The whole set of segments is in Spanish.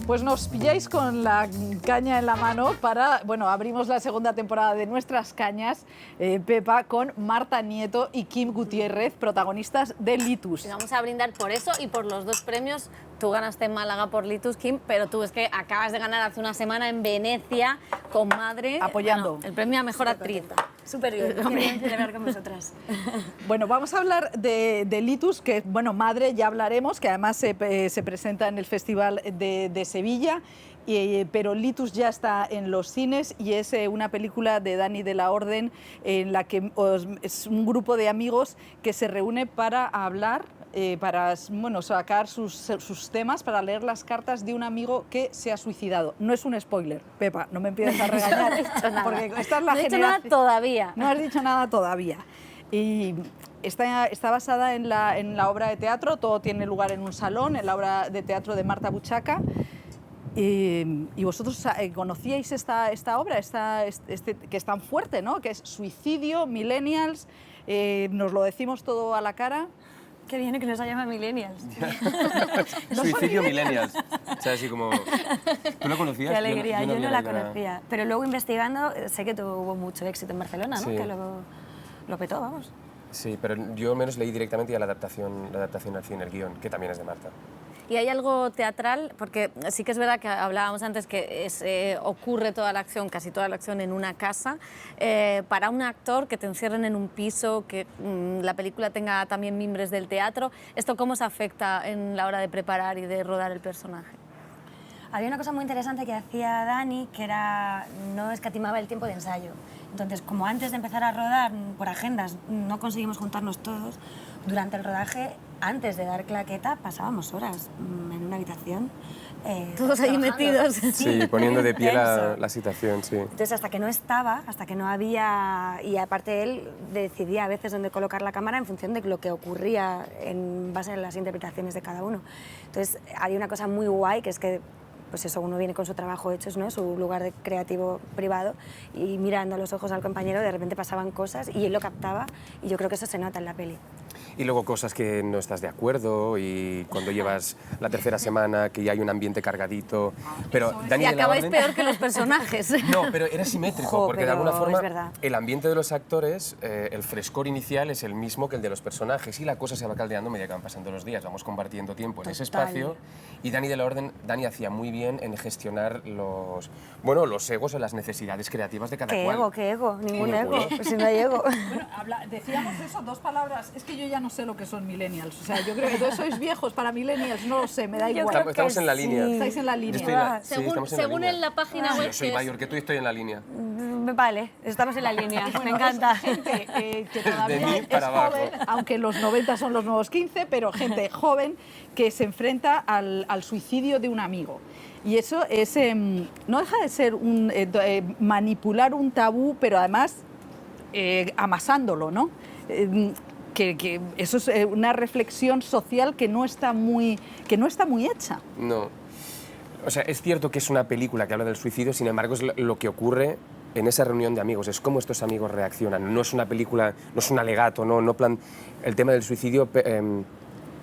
Pues nos pilláis con la caña en la mano para, bueno, abrimos la segunda temporada de Nuestras Cañas, Pepa, con Marta Nieto y Kim Gutiérrez, protagonistas de Litus. Y vamos a brindar por eso y por los 2 premios. Tú ganaste en Málaga por Litus, Kim, pero tú es que acabas de ganar hace una semana en Venecia con Madre. Apoyando. Bueno, el premio a Mejor Actriz. Súper bien, quiero celebrar con vosotras. Bueno, vamos a hablar de Litus, que, bueno, Madre ya hablaremos, que además se presenta en el Festival de Sevilla, pero Litus ya está en los cines y es una película de Dani de la Orden en la que es un grupo de amigos que se reúne para hablar, para, bueno, sacar sus temas, para leer las cartas de un amigo que se ha suicidado. No es un spoiler, Pepa, no me empieces a regañar, porque esta es la No he dicho generación... nada todavía. No has dicho nada todavía. Y está basada en la obra de teatro, todo tiene lugar en un salón, en la obra de teatro de Marta Buchaca. Y vosotros conocíais esta obra, que es tan fuerte, ¿no? Que es suicidio, millennials, nos lo decimos todo a la cara. Qué bien que nos ha llamado Millennials. Suicidio Millennials. O sea, así como... ¿Tú lo conocías? Qué alegría, yo no la conocía. conocía. Pero luego investigando, sé que tuvo mucho éxito en Barcelona, ¿no? Sí. Que lo petó, vamos. Sí, pero yo menos leí directamente ya la adaptación al cine, el guión, que también es de Marta. ¿Y hay algo teatral? Porque sí que es verdad que hablábamos antes que ocurre toda la acción, casi toda la acción en una casa. Para un actor que te encierren en un piso, que la película tenga también mimbres del teatro, ¿esto cómo se afecta en la hora de preparar y de rodar el personaje? Había una cosa muy interesante que hacía Dani, que era no escatimaba el tiempo de ensayo. Entonces, como antes de empezar a rodar por agendas no conseguimos juntarnos todos, durante el rodaje, antes de dar claqueta, pasábamos horas en una habitación. Todos ahí metidos. Sí, poniendo de pie tenso. la situación, sí. Entonces, hasta que no estaba, hasta que no había... Y aparte él decidía a veces dónde colocar la cámara en función de lo que ocurría en base a las interpretaciones de cada uno. Entonces, había una cosa muy guay, que es que pues eso, uno viene con su trabajo hecho, ¿no? Su lugar de creativo privado, y mirando a los ojos al compañero de repente pasaban cosas y él lo captaba, y yo creo que eso se nota en la peli. Y luego cosas que no estás de acuerdo y cuando llevas la tercera semana que ya hay un ambiente cargadito. Pero Dani Y de la acabáis Orden... peor que los personajes. No, pero era simétrico, Ojo, porque de pero alguna es forma verdad. el ambiente de los actores, el frescor inicial es el mismo que el de los personajes y la cosa se va caldeando a medida que van pasando los días, vamos compartiendo tiempo en ese Total. espacio y Dani de la Orden, Dani hacía muy bien en gestionar los egos o las necesidades creativas de cada cual. ¿Qué ego? Ningún Ninguno. ego, pues si no hay ego. Bueno, decíamos eso, 2 palabras, es que yo ya no sé lo que son millennials, o sea, yo creo que todos sois viejos para millennials, no lo sé, me da Yo igual. creo Estamos en la línea. sí. Estáis en la línea. Yo estoy en la- sí, Según, estamos en la según línea. en la página web... Yo soy que es- mayor que tú y estoy en la línea. Vale, estamos en la línea, me encanta. Gente que todavía mí es para abajo. joven, aunque los 90 son los nuevos 15, pero gente joven que se enfrenta al suicidio de un amigo. Y eso es, no deja de ser manipular un tabú, pero además amasándolo, ¿no? Que eso es una reflexión social que no está muy hecha. No. O sea, es cierto que es una película que habla del suicidio, sin embargo es lo que ocurre en esa reunión de amigos, es cómo estos amigos reaccionan. No es una película, no es un alegato, no plan... El tema del suicidio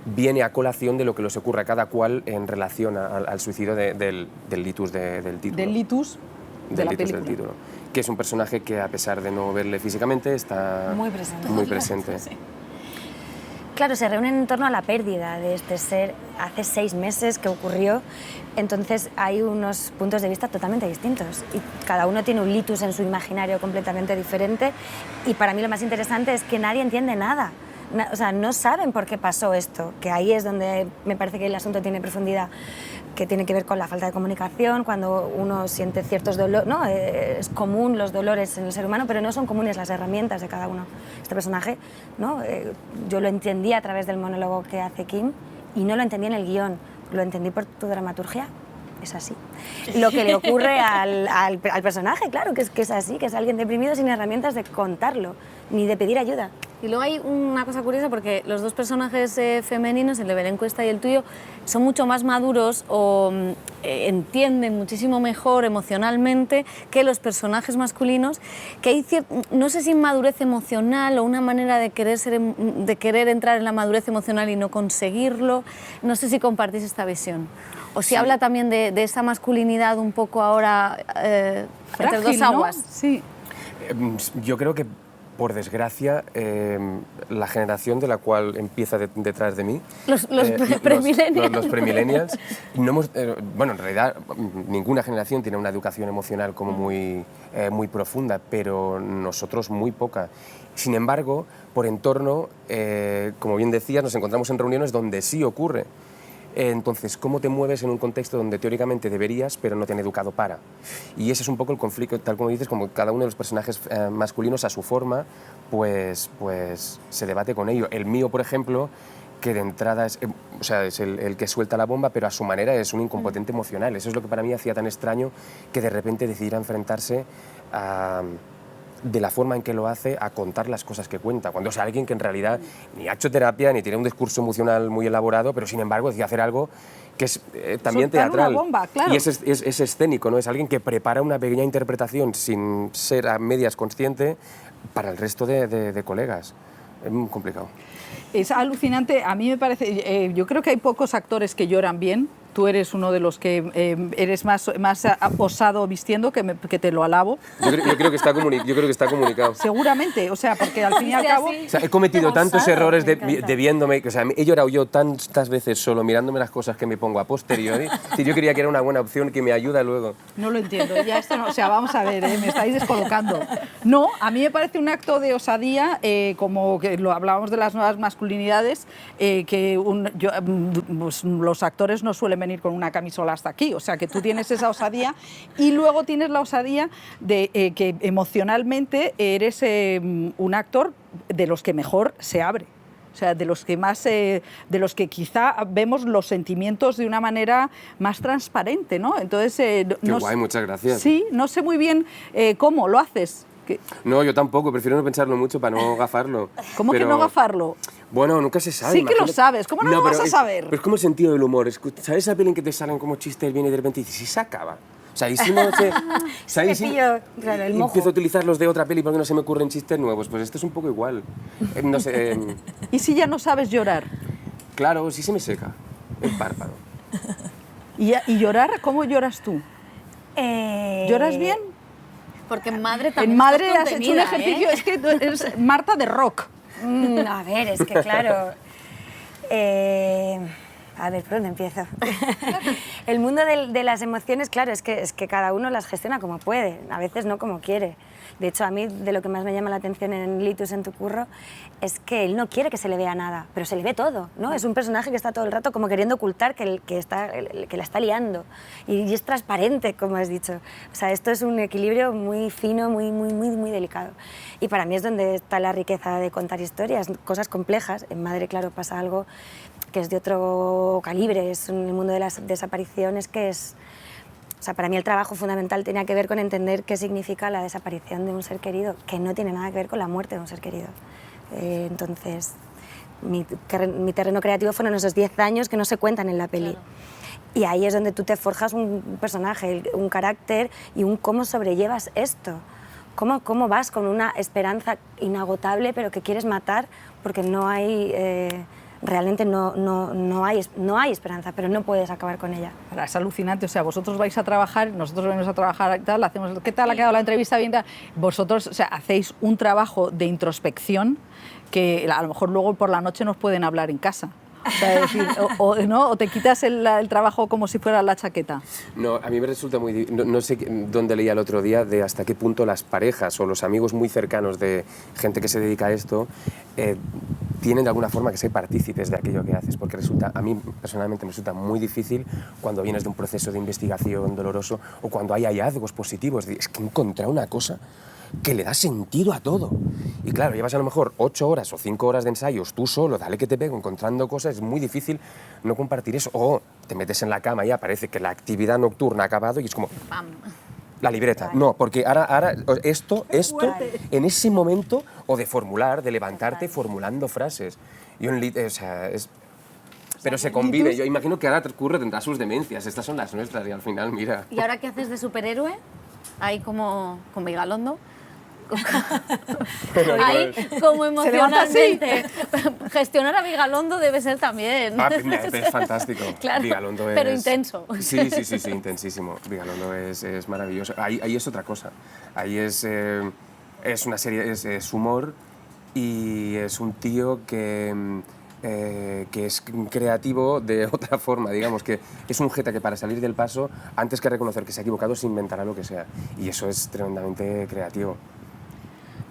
viene a colación de lo que les ocurre a cada cual en relación al suicidio del litus del título. Del litus de Del la litus del película. título. Que es un personaje que, a pesar de no verle físicamente, está Muy presente. muy presente. Claro, se reúnen en torno a la pérdida de este ser hace 6 meses que ocurrió, entonces hay unos puntos de vista totalmente distintos y cada uno tiene un litus en su imaginario completamente diferente y para mí lo más interesante es que nadie entiende nada. O sea, no saben por qué pasó esto, que ahí es donde me parece que el asunto tiene profundidad, que tiene que ver con la falta de comunicación, cuando uno siente ciertos dolores, ¿no? Es común los dolores en el ser humano, pero no son comunes las herramientas de cada uno. Este personaje, ¿no? Yo lo entendí a través del monólogo que hace Kim y no lo entendí en el guión, lo entendí por tu dramaturgia. Es así. Lo que le ocurre al personaje, claro, que es así, que es alguien deprimido sin herramientas de contarlo, ni de pedir ayuda. Y luego hay una cosa curiosa porque los dos personajes femeninos, el de Belén Cuesta y el tuyo, son mucho más maduros o entienden muchísimo mejor emocionalmente que los personajes masculinos, que hay no sé si inmadurez emocional o una manera de querer entrar en la madurez emocional y no conseguirlo. No sé si compartís esta visión. O si habla también de esa masculinidad un poco ahora entre dos aguas. ¿No? Sí. Yo creo que, por desgracia, la generación de la cual empieza detrás de mí, los premillennials, los premillennials, no hemos, bueno, en realidad ninguna generación tiene una educación emocional como muy profunda, pero nosotros muy poca. Sin embargo, por entorno, como bien decías, nos encontramos en reuniones donde sí ocurre. Entonces, ¿cómo te mueves en un contexto donde teóricamente deberías, pero no te han educado para? Y ese es un poco el conflicto, tal como dices, como cada uno de los personajes masculinos a su forma, pues se debate con ello. El mío, por ejemplo, que de entrada es, o sea, es el que suelta la bomba, pero a su manera es un incompetente emocional. Eso es lo que para mí hacía tan extraño que de repente decidiera enfrentarse de la forma en que lo hace a contar las cosas que cuenta. Cuando es alguien que en realidad ni ha hecho terapia, ni tiene un discurso emocional muy elaborado, pero sin embargo decide hacer algo que es también Soltar teatral. una bomba, claro. Y es escénico, ¿no? Es alguien que prepara una pequeña interpretación sin ser a medias consciente para el resto de colegas. Es muy complicado. Es alucinante, a mí me parece, yo creo que hay pocos actores que lloran bien. Tú eres uno de los que eres más osado vistiendo, que te lo alabo. Yo creo que está comunicado. Seguramente, o sea, porque al fin y al cabo... O sea, he cometido tantos errores de viéndome, o sea, he llorado yo tantas veces solo mirándome las cosas que me pongo a posteriori. Si yo creía que era una buena opción que me ayuda luego. No lo entiendo, ya esto no, o sea, vamos a ver, me estáis descolocando. No, a mí me parece un acto de osadía, como que lo hablábamos de las nuevas masculinidades, que pues, los actores no suelen venir con una camisola hasta aquí, o sea que tú tienes esa osadía y luego tienes la osadía de que emocionalmente eres un actor de los que mejor se abre. O sea, de los que más, de los que quizá vemos los sentimientos de una manera más transparente, ¿no? Entonces, Qué guay, muchas gracias. Sí, no sé muy bien cómo lo haces. No, yo tampoco, prefiero no pensarlo mucho para no gafarlo. ¿Cómo que no gafarlo? Bueno, nunca se sabe. Sí que lo sabes, ¿cómo no lo vas a saber? Pero es como el sentido del humor. ¿Sabes esa peli en que te salen como chistes bien y de repente dices, ¿y se acaba? O sea, y si no se... ¿Sabes? Claro, el mojo. Empiezo a utilizar los de otra peli porque no se me ocurren chistes nuevos. Pues esto es un poco igual. No sé... ¿Y si ya no sabes llorar? Claro, sí se me seca el párpado. ¿Y llorar? ¿Cómo lloras tú? ¿Lloras bien? Porque en Madre también en Madre estás has hecho un ejercicio, es que tú eres Marta de rock. A ver, es que claro... a ver, ¿por dónde empiezo? El mundo de las emociones, claro, es que cada uno las gestiona como puede, a veces no como quiere. De hecho, a mí de lo que más me llama la atención en Litus, en tu curro, es que él no quiere que se le vea nada, pero se le ve todo, ¿no? Es un personaje que está todo el rato como queriendo ocultar que la está liando. Y es transparente, como has dicho. O sea, esto es un equilibrio muy fino, muy delicado. Y para mí es donde está la riqueza de contar historias, cosas complejas. En Madre, claro, pasa algo que es de otro calibre, es un mundo de las desapariciones que es... O sea, para mí el trabajo fundamental tenía que ver con entender qué significa la desaparición de un ser querido, que no tiene nada que ver con la muerte de un ser querido. Entonces, mi terreno creativo fueron esos 10 años que no se cuentan en la peli. Claro. Y ahí es donde tú te forjas un personaje, un carácter y un cómo sobrellevas esto. Cómo vas con una esperanza inagotable pero que quieres matar porque no hay... realmente no hay esperanza, pero no puedes acabar con ella. Es alucinante, o sea, vosotros vais a trabajar, nosotros venimos a trabajar, tal, hacemos, ¿qué tal ha quedado la entrevista? Bien, tal. Vosotros, o sea, hacéis un trabajo de introspección que a lo mejor luego por la noche nos pueden hablar en casa. O sea, es decir, ¿no? O te quitas el trabajo como si fuera la chaqueta. No, a mí me resulta muy... No sé dónde leía el otro día de hasta qué punto las parejas o los amigos muy cercanos de gente que se dedica a esto tienen de alguna forma que ser partícipes de aquello que haces, porque a mí personalmente me resulta muy difícil cuando vienes de un proceso de investigación doloroso o cuando hay hallazgos positivos. Es que he encontrado una cosa que le da sentido a todo. Y claro, llevas a lo mejor 8 horas o 5 horas de ensayos tú solo, dale que te pego, encontrando cosas, es muy difícil no compartir eso. O te metes en la cama y aparece que la actividad nocturna ha acabado y es como... ¡pam! La libreta, no, porque ahora esto, en ese momento, o de formular, de levantarte formulando frases. Y o sea, pero se convive, yo imagino que ahora Curro tendrá sus demencias, estas son las nuestras y al final, mira. ¿Y ahora qué haces de superhéroe? Ahí como con Vigalondo. Ahí como emocionalmente. Gestionar a Vigalondo debe ser también. Es fantástico. Claro, Vigalondo pero intenso. Sí, intensísimo. Vigalondo es maravilloso. Ahí es otra cosa. Ahí es una serie, es humor y es un tío que es creativo de otra forma, digamos, que es un jeta que para salir del paso, antes que reconocer que se ha equivocado, se inventará lo que sea. Y eso es tremendamente creativo.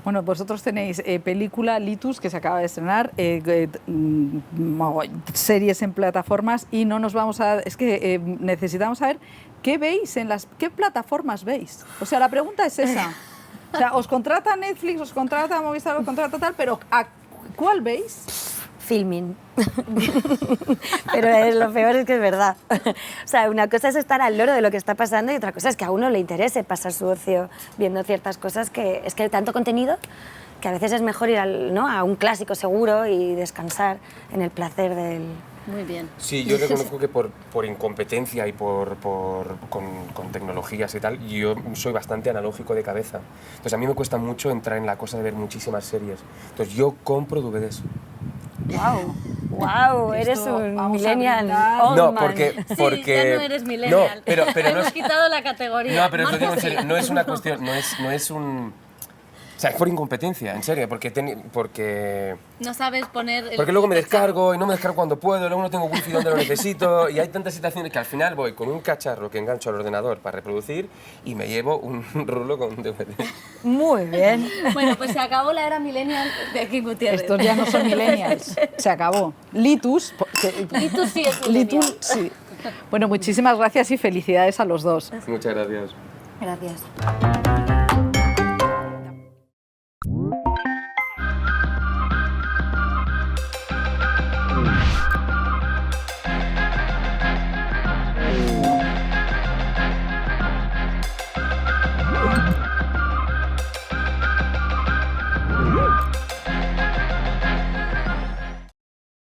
Bueno, vosotros tenéis película Litus, que se acaba de estrenar, series en plataformas, y no nos vamos a... Es que necesitamos saber qué veis, qué plataformas veis. O sea, la pregunta es esa. O sea, os contrata Netflix, os contrata Movistar, os contrata tal, pero ¿a cuál veis? Filming. Pero lo peor es que es verdad. O sea, una cosa es estar al loro de lo que está pasando y otra cosa es que a uno le interese pasar su ocio viendo ciertas cosas, que es que hay tanto contenido que a veces es mejor ir a un clásico seguro y descansar en el placer del... Muy bien. Sí, yo reconozco que por incompetencia y con tecnologías y tal, yo soy bastante analógico de cabeza. Entonces a mí me cuesta mucho entrar en la cosa de ver muchísimas series. Entonces yo compro DVDs. ¡Wow! Eres un millennial. No, porque Sí, ya no eres millennial. No, pero no Hemos es... quitado la categoría. No, pero lo digo en serio, no es una cuestión, no es un... O sea, es por incompetencia, en serio, porque No sabes poner... porque luego me descargo y no me descargo cuando puedo, luego no tengo wifi donde lo necesito y hay tantas situaciones que al final voy con un cacharro que engancho al ordenador para reproducir y me llevo un rulo con DVD. Muy bien. Bueno, pues se acabó la era millennial de aquí Gutiérrez. Estos ya no son millennials, se acabó. Litus... Litus sí es Litus, sí. Bueno, muchísimas gracias y felicidades a los dos. Muchas gracias. Gracias.